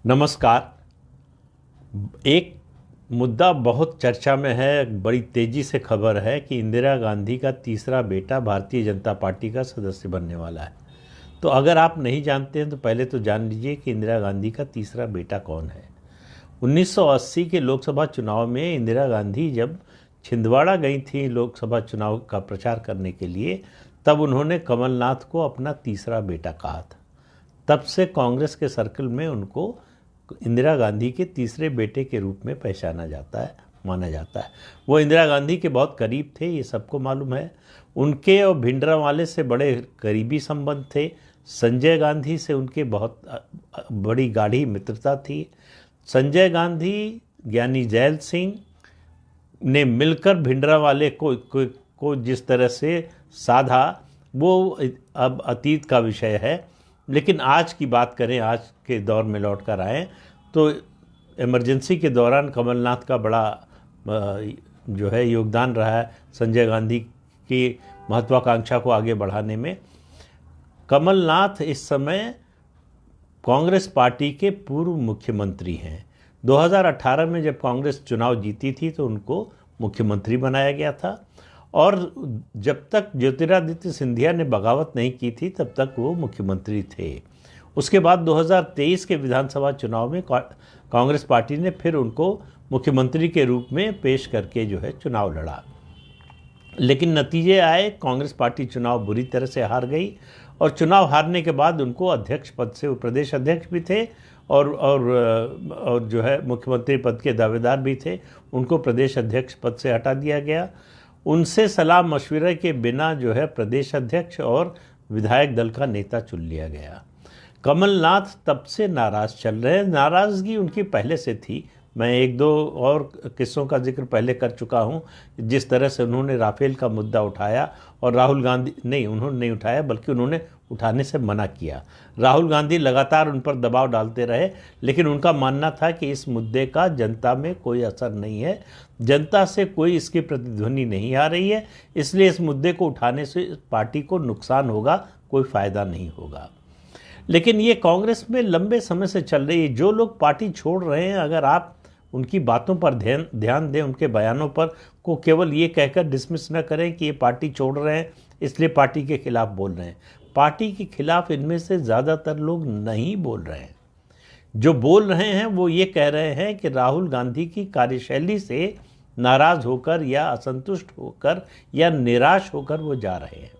नमस्कार। एक मुद्दा बहुत चर्चा में है, बड़ी तेजी से खबर है कि इंदिरा गांधी का तीसरा बेटा भारतीय जनता पार्टी का सदस्य बनने वाला है। तो अगर आप नहीं जानते हैं तो पहले तो जान लीजिए कि इंदिरा गांधी का तीसरा बेटा कौन है। 1980 के लोकसभा चुनाव में इंदिरा गांधी जब छिंदवाड़ा गई थी लोकसभा चुनाव का प्रचार करने के लिए, तब उन्होंने कमलनाथ को अपना तीसरा बेटा कहा था। तब से कांग्रेस के सर्कल में उनको इंदिरा गांधी के तीसरे बेटे के रूप में पहचाना जाता है, माना जाता है। वो इंदिरा गांधी के बहुत करीब थे, ये सबको मालूम है। उनके और भिंडरांवाले से बड़े करीबी संबंध थे। संजय गांधी से उनके बहुत बड़ी गाढ़ी मित्रता थी। संजय गांधी ज्ञानी जैल सिंह ने मिलकर भिंडरांवाले को जिस तरह से साधा, वो अब अतीत का विषय है। लेकिन आज की बात करें, आज के दौर में लौट कर आएँ तो इमरजेंसी के दौरान कमलनाथ का बड़ा जो है योगदान रहा है संजय गांधी की महत्वाकांक्षा को आगे बढ़ाने में। कमलनाथ इस समय कांग्रेस पार्टी के पूर्व मुख्यमंत्री हैं। 2018 में जब कांग्रेस चुनाव जीती थी तो उनको मुख्यमंत्री बनाया गया था, और जब तक ज्योतिरादित्य सिंधिया ने बगावत नहीं की थी तब तक वो मुख्यमंत्री थे। उसके बाद 2023 के विधानसभा चुनाव में कांग्रेस पार्टी ने फिर उनको मुख्यमंत्री के रूप में पेश करके जो है चुनाव लड़ा। लेकिन नतीजे आए, कांग्रेस पार्टी चुनाव बुरी तरह से हार गई, और चुनाव हारने के बाद उनको अध्यक्ष पद से, वो प्रदेश अध्यक्ष भी थे और जो है मुख्यमंत्री पद के दावेदार भी थे, उनको प्रदेश अध्यक्ष पद से हटा दिया गया। उनसे सलाह मशवरे के बिना जो है प्रदेश अध्यक्ष और विधायक दल का नेता चुन लिया गया। कमलनाथ तब से नाराज़ चल रहे हैं। नाराज़गी उनकी पहले से थी। मैं एक दो और किस्सों का जिक्र पहले कर चुका हूं। जिस तरह से उन्होंने राफेल का मुद्दा उठाया, और राहुल गांधी उन्होंने नहीं उठाया, बल्कि उन्होंने उठाने से मना किया। राहुल गांधी लगातार उन पर दबाव डालते रहे, लेकिन उनका मानना था कि इस मुद्दे का जनता में कोई असर नहीं है, जनता से कोई इसकी प्रतिध्वनि नहीं आ रही है, इसलिए इस मुद्दे को उठाने से पार्टी को नुकसान होगा, कोई फ़ायदा नहीं होगा। लेकिन ये कांग्रेस में लंबे समय से चल रही है। जो लोग पार्टी छोड़ रहे हैं, अगर आप उनकी बातों पर ध्यान दें, उनके बयानों पर, को केवल ये कहकर डिसमिस न करें कि ये पार्टी छोड़ रहे हैं इसलिए पार्टी के खिलाफ बोल रहे हैं। पार्टी के खिलाफ इनमें से ज़्यादातर लोग नहीं बोल रहे हैं। जो बोल रहे हैं वो ये कह रहे हैं कि राहुल गांधी की कार्यशैली से नाराज़ होकर या असंतुष्ट होकर या निराश होकर वो जा रहे हैं।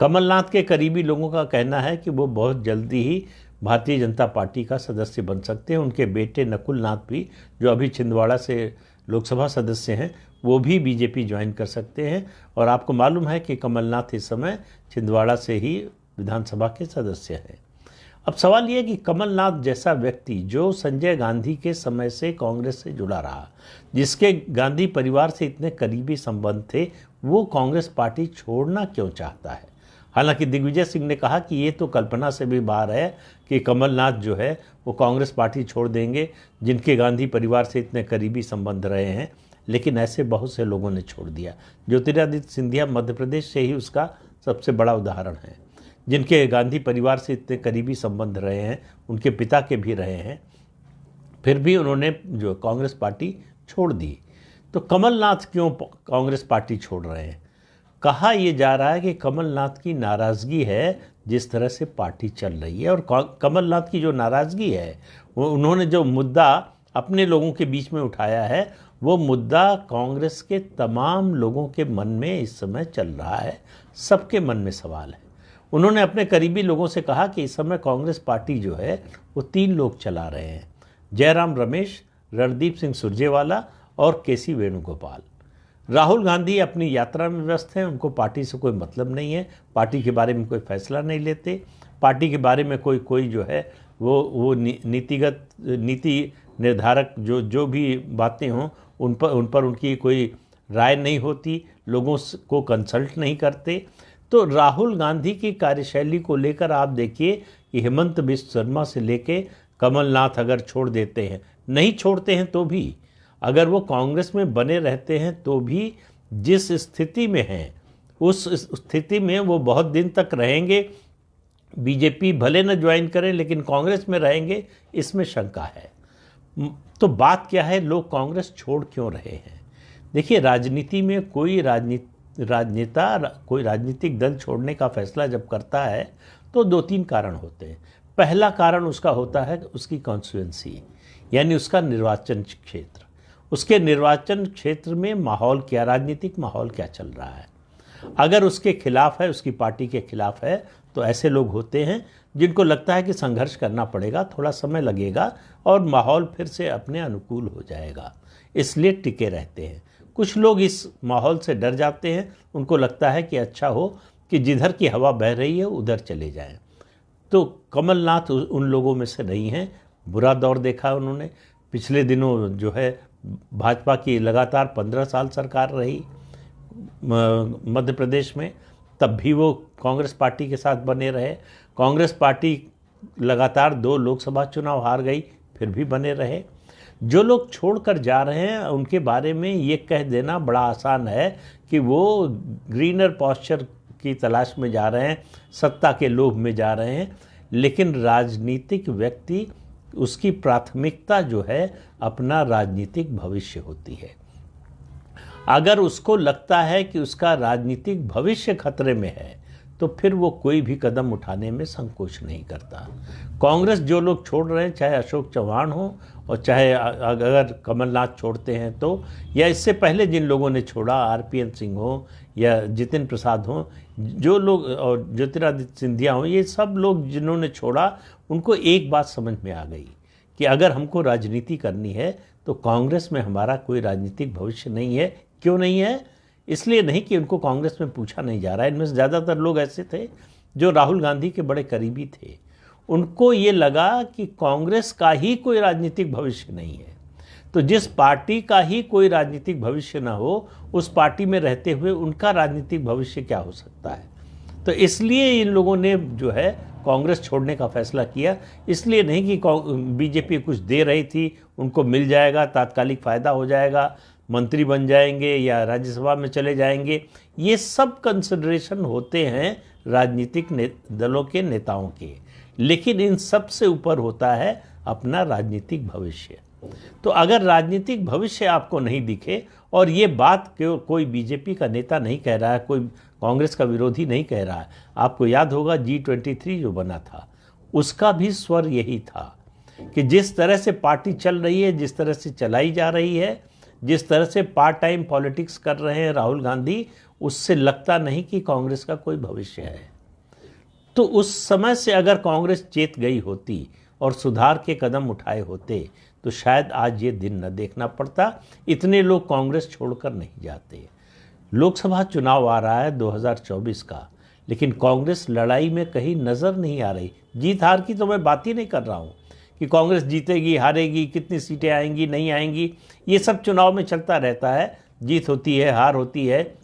कमलनाथ के करीबी लोगों का कहना है कि वो बहुत जल्दी ही भारतीय जनता पार्टी का सदस्य बन सकते हैं। उनके बेटे नकुल नाथ भी, जो अभी छिंदवाड़ा से लोकसभा सदस्य हैं, वो भी बीजेपी ज्वाइन कर सकते हैं। और आपको मालूम है कि कमलनाथ इस समय छिंदवाड़ा से ही विधानसभा के सदस्य हैं। अब सवाल ये है कि कमलनाथ जैसा व्यक्ति, जो संजय गांधी के समय से कांग्रेस से जुड़ा रहा, जिसके गांधी परिवार से इतने करीबी संबंध थे, वो कांग्रेस पार्टी छोड़ना क्यों चाहता है? हालांकि दिग्विजय सिंह ने कहा कि ये तो कल्पना से भी बाहर है कि कमलनाथ जो है वो कांग्रेस पार्टी छोड़ देंगे, जिनके गांधी परिवार से इतने करीबी संबंध रहे हैं। लेकिन ऐसे बहुत से लोगों ने छोड़ दिया। ज्योतिरादित्य सिंधिया मध्य प्रदेश से ही उसका सबसे बड़ा उदाहरण है, जिनके गांधी परिवार से इतने करीबी संबंध रहे हैं, उनके पिता के भी रहे हैं, फिर भी उन्होंने जो कांग्रेस पार्टी छोड़ दी। तो कमलनाथ क्यों कांग्रेस पार्टी छोड़ रहे हैं? कहा यह जा रहा है कि कमलनाथ की नाराज़गी है जिस तरह से पार्टी चल रही है, और कमलनाथ की जो नाराज़गी है, वो उन्होंने जो मुद्दा अपने लोगों के बीच में उठाया है, वो मुद्दा कांग्रेस के तमाम लोगों के मन में इस समय चल रहा है। सबके मन में सवाल है। उन्होंने अपने करीबी लोगों से कहा कि इस समय कांग्रेस पार्टी जो है वो 3 लोग चला रहे हैं, जयराम रमेश, रणदीप सिंह सुरजेवाला और केसी वेणुगोपाल। राहुल गांधी अपनी यात्रा में व्यस्त हैं, उनको पार्टी से कोई मतलब नहीं है, पार्टी के बारे में कोई फैसला नहीं लेते, पार्टी के बारे में कोई जो है वो नीति निर्धारक जो भी बातें हों उन पर उनकी कोई राय नहीं होती, लोगों को कंसल्ट नहीं करते। तो राहुल गांधी की कार्यशैली को लेकर आप देखिए कि हेमंत बिश्व शर्मा से लेके कमलनाथ अगर छोड़ देते हैं, नहीं छोड़ते हैं तो भी, अगर वो कांग्रेस में बने रहते हैं तो भी जिस स्थिति में हैं उस स्थिति में वो बहुत दिन तक रहेंगे, बीजेपी भले न ज्वाइन करें लेकिन कांग्रेस में रहेंगे, इसमें शंका है। तो बात क्या है, लोग कांग्रेस छोड़ क्यों रहे हैं? देखिए, राजनीति में कोई कोई राजनीतिक दल छोड़ने का फैसला जब करता है तो 2-3 कारण होते हैं। पहला कारण उसका होता है उसकी कॉन्स्टिट्यूएंसी, यानी उसका निर्वाचन क्षेत्र। उसके निर्वाचन क्षेत्र में माहौल क्या, राजनीतिक माहौल क्या चल रहा है। अगर उसके खिलाफ है, उसकी पार्टी के खिलाफ है, तो ऐसे लोग होते हैं जिनको लगता है कि संघर्ष करना पड़ेगा, थोड़ा समय लगेगा और माहौल फिर से अपने अनुकूल हो जाएगा, इसलिए टिके रहते हैं। कुछ लोग इस माहौल से डर जाते हैं, उनको लगता है कि अच्छा हो कि जिधर की हवा बह रही है उधर चले जाएं। तो कमलनाथ उन लोगों में से नहीं हैं। बुरा दौर देखा उन्होंने। पिछले दिनों जो है भाजपा की लगातार 15 साल सरकार रही मध्य प्रदेश में, तब भी वो कांग्रेस पार्टी के साथ बने रहे। कांग्रेस पार्टी लगातार 2 लोकसभा चुनाव हार गई, फिर भी बने रहे। जो लोग छोड़कर जा रहे हैं उनके बारे में ये कह देना बड़ा आसान है कि वो ग्रीनर पॉस्चर की तलाश में जा रहे हैं, सत्ता के लोभ में जा रहे हैं। लेकिन राजनीतिक व्यक्ति, उसकी प्राथमिकता जो है अपना राजनीतिक भविष्य होती है। अगर उसको लगता है कि उसका राजनीतिक भविष्य खतरे में है तो फिर वो कोई भी कदम उठाने में संकोच नहीं करता। कांग्रेस जो लोग छोड़ रहे हैं, चाहे अशोक चौहान हो और चाहे अगर कमलनाथ छोड़ते हैं तो, या इससे पहले जिन लोगों ने छोड़ा, आरपीएन सिंह हो या जितिन प्रसाद हो, जो लोग, और ज्योतिरादित्य सिंधिया हो, ये सब लोग जिन्होंने छोड़ा, उनको एक बात समझ में आ गई कि अगर हमको राजनीति करनी है तो कांग्रेस में हमारा कोई राजनीतिक भविष्य नहीं है। क्यों नहीं है? इसलिए नहीं कि उनको कांग्रेस में पूछा नहीं जा रहा है। इनमें से ज़्यादातर लोग ऐसे थे जो राहुल गांधी के बड़े करीबी थे। उनको ये लगा कि कांग्रेस का ही कोई राजनीतिक भविष्य नहीं है, तो जिस पार्टी का ही कोई राजनीतिक भविष्य ना हो, उस पार्टी में रहते हुए उनका राजनीतिक भविष्य क्या हो सकता है। तो इसलिए इन लोगों ने जो है कांग्रेस छोड़ने का फैसला किया। इसलिए नहीं कि बीजेपी कुछ दे रही थी, उनको मिल जाएगा, तात्कालिक फ़ायदा हो जाएगा, मंत्री बन जाएंगे या राज्यसभा में चले जाएंगे। ये सब कंसिडरेशन होते हैं राजनीतिक दलों के नेताओं के, लेकिन इन सब से ऊपर होता है अपना राजनीतिक भविष्य। तो अगर राजनीतिक भविष्य आपको नहीं दिखे, और ये बात कोई बीजेपी का नेता नहीं कह रहा है, कोई कांग्रेस का विरोधी नहीं कह रहा है। आपको याद होगा G23 जो बना था, उसका भी स्वर यही था कि जिस तरह से पार्टी चल रही है, जिस तरह से चलाई जा रही है, जिस तरह से पार्ट टाइम पॉलिटिक्स कर रहे हैं राहुल गांधी, उससे लगता नहीं कि कांग्रेस का कोई भविष्य है। तो उस समय से अगर कांग्रेस चेत गई होती और सुधार के कदम उठाए होते तो शायद आज ये दिन न देखना पड़ता। इतने लोग कांग्रेस छोड़कर नहीं जाते। लोकसभा चुनाव आ रहा है 2024 का, लेकिन कांग्रेस लड़ाई में कहीं नज़र नहीं आ रही। जीत हार की तो मैं बात ही नहीं कर रहा हूँ कि कांग्रेस जीतेगी हारेगी, कितनी सीटें आएंगी नहीं आएंगी, ये सब चुनाव में चलता रहता है। जीत होती है, हार होती है।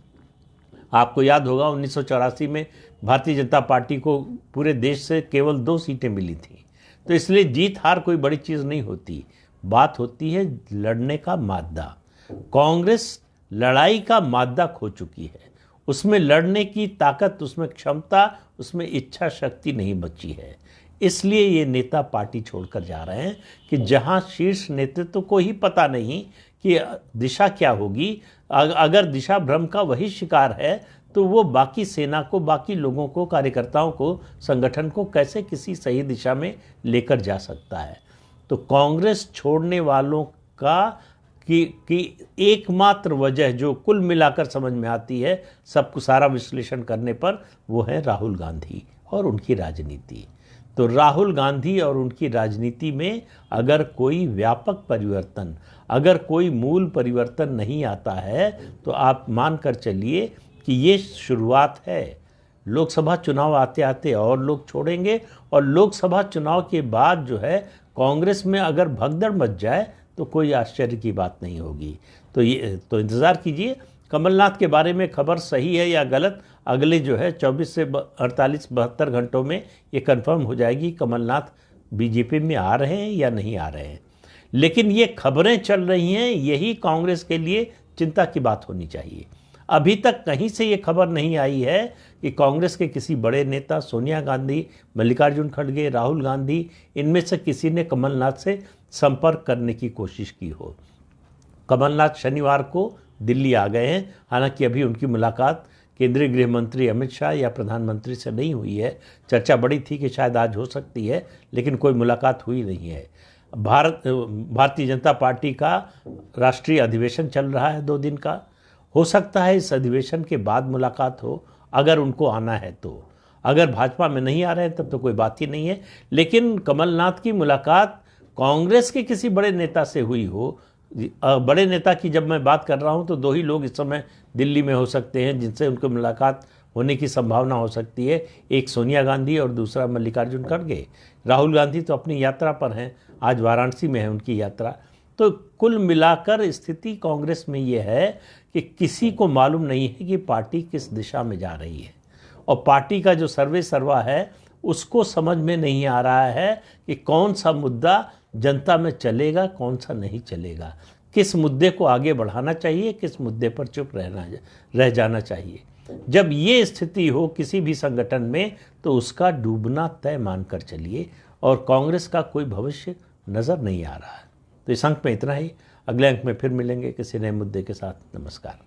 आपको याद होगा 1984 में भारतीय जनता पार्टी को पूरे देश से केवल 2 सीटें मिली थी। तो इसलिए जीत हार कोई बड़ी चीज़ नहीं होती, बात होती है लड़ने का मादा। कांग्रेस लड़ाई का मादा खो चुकी है, उसमें लड़ने की ताकत, उसमें क्षमता, उसमें इच्छा शक्ति नहीं बची है। इसलिए ये नेता पार्टी छोड़कर जा रहे हैं कि जहां शीर्ष नेतृत्व को ही पता नहीं कि दिशा क्या होगी। अगर दिशा भ्रम का वही शिकार है तो वो बाकी सेना को, बाकी लोगों को, कार्यकर्ताओं को, संगठन को कैसे किसी सही दिशा में लेकर जा सकता है। तो कांग्रेस छोड़ने वालों का कि एकमात्र वजह जो कुल मिलाकर समझ में आती है सबको सारा विश्लेषण करने पर, वो है राहुल गांधी और उनकी राजनीति। तो राहुल गांधी और उनकी राजनीति में अगर कोई व्यापक परिवर्तन, अगर कोई मूल परिवर्तन नहीं आता है तो आप मानकर चलिए कि ये शुरुआत है। लोकसभा चुनाव आते आते और लोग छोड़ेंगे, और लोकसभा चुनाव के बाद जो है कांग्रेस में अगर भगदड़ मच जाए तो कोई आश्चर्य की बात नहीं होगी। तो इंतज़ार कीजिए। कमलनाथ के बारे में खबर सही है या गलत, अगले जो है 24 से 48-72 घंटों में ये कंफर्म हो जाएगी कमलनाथ बीजेपी में आ रहे हैं या नहीं आ रहे हैं। लेकिन ये खबरें चल रही हैं, यही कांग्रेस के लिए चिंता की बात होनी चाहिए। अभी तक कहीं से ये खबर नहीं आई है कि कांग्रेस के किसी बड़े नेता सोनिया गांधी, मल्लिकार्जुन खड़गे, राहुल गांधी, इनमें से किसी ने कमलनाथ से संपर्क करने की कोशिश की हो। कमलनाथ शनिवार को दिल्ली आ गए हैं, हालांकि अभी उनकी मुलाकात केंद्रीय गृह मंत्री अमित शाह या प्रधानमंत्री से नहीं हुई है। चर्चा बड़ी थी कि शायद आज हो सकती है, लेकिन कोई मुलाकात हुई नहीं है। भारतीय जनता पार्टी का राष्ट्रीय अधिवेशन चल रहा है 2 दिन का। हो सकता है इस अधिवेशन के बाद मुलाकात हो, अगर उनको आना है तो। अगर भाजपा में नहीं आ रहे हैं तब तो कोई बात ही नहीं है। लेकिन कमलनाथ की मुलाकात कांग्रेस के किसी बड़े नेता से हुई हो, बड़े नेता की जब मैं बात कर रहा हूं तो 2 ही लोग इस समय दिल्ली में हो सकते हैं जिनसे उनकी मुलाकात होने की संभावना हो सकती है। एक सोनिया गांधी और दूसरा मल्लिकार्जुन खड़गे। राहुल गांधी तो अपनी यात्रा पर हैं, आज वाराणसी में है उनकी यात्रा। तो कुल मिलाकर स्थिति कांग्रेस में ये है कि किसी को मालूम नहीं है कि पार्टी किस दिशा में जा रही है, और पार्टी का जो सर्वे सर्वा है उसको समझ में नहीं आ रहा है कि कौन सा मुद्दा जनता में चलेगा, कौन सा नहीं चलेगा, किस मुद्दे को आगे बढ़ाना चाहिए, किस मुद्दे पर चुप रह जाना चाहिए। जब ये स्थिति हो किसी भी संगठन में तो उसका डूबना तय मानकर चलिए, और कांग्रेस का कोई भविष्य नज़र नहीं आ रहा है। तो इस अंक में इतना ही। अगले अंक में फिर मिलेंगे किसी नए मुद्दे के साथ। नमस्कार।